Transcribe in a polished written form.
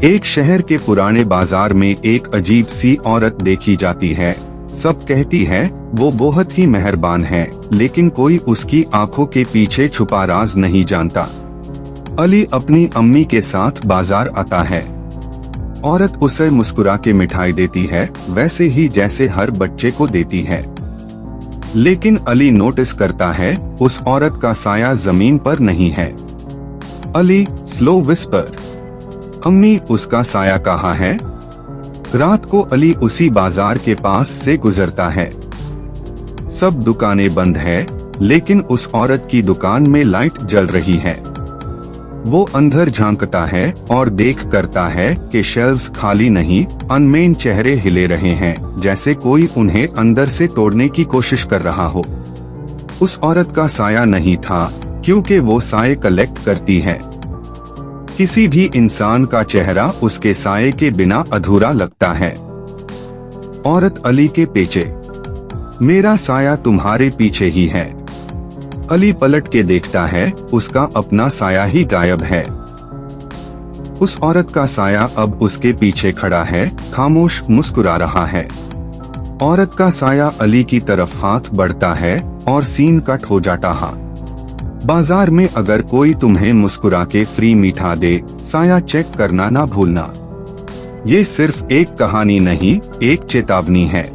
एक शहर के पुराने बाजार में एक अजीब सी औरत देखी जाती है। सब कहती है वो बहुत ही मेहरबान है, लेकिन कोई उसकी आंखों के पीछे छुपा राज नहीं जानता। अली अपनी अम्मी के साथ बाजार आता है। औरत उसे मुस्कुरा के मिठाई देती है, वैसे ही जैसे हर बच्चे को देती है। लेकिन अली नोटिस करता है उस औरत का साया जमीन पर नहीं है। अली स्लो विस्पर, अम्मी उसका साया कहाँ है? रात को अली उसी बाजार के पास से गुजरता है। सब दुकानें बंद है, लेकिन उस औरत की दुकान में लाइट जल रही है। वो अंदर झांकता है और देख करता है कि शेल्व्स खाली नहीं, अनमेन चेहरे हिले रहे हैं, जैसे कोई उन्हें अंदर से तोड़ने की कोशिश कर रहा हो। उस औरत का साया नहीं था, क्योंकि वो साये कलेक्ट करती है। किसी भी इंसान का चेहरा उसके साये के बिना अधूरा लगता है। औरत अली के पीछे, मेरा साया तुम्हारे पीछे ही है। अली पलट के देखता है, उसका अपना साया ही गायब है। उस औरत का साया अब उसके पीछे खड़ा है, खामोश मुस्कुरा रहा है। औरत का साया अली की तरफ हाथ बढ़ता है और सीन कट हो जाता है। बाजार में अगर कोई तुम्हें मुस्कुरा के फ्री मीठा दे, साया चेक करना ना भूलना। ये सिर्फ एक कहानी नहीं, एक चेतावनी है।